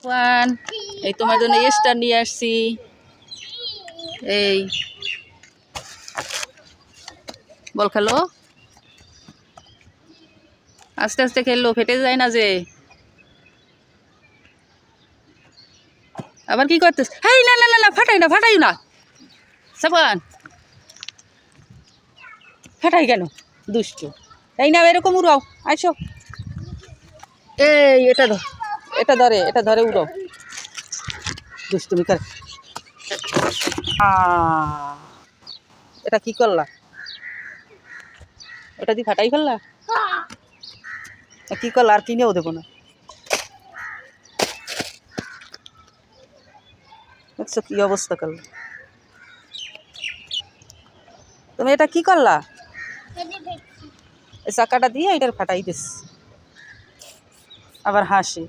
One এই তোমার জন্য স্টার নিয়ে আসছি। এই বল খেলো, আস্তে আস্তে খেললো, ফেটে যায় না যে। আবার কি করতেছ? হেই না না না না, ফাটাই না, ফাটাই না সাবান, ফাটাই কেন দুষ্টু। এই না এরকম উড়াও, আইসো। এই এটা ধর, এটা ধরে, এটা ধরে উড়াও, দুষ্টুমি করে। এটা কি করলা? এটা দিয়ে ফাটাই ফেললা? কি করলা? আর কিনেও দেবো না। দেখছো কি অবস্থা করলা? তুমি এটা কি করলা? এই চাকাটা দিয়ে এটার ফাটাই দিস, আবার হাসি।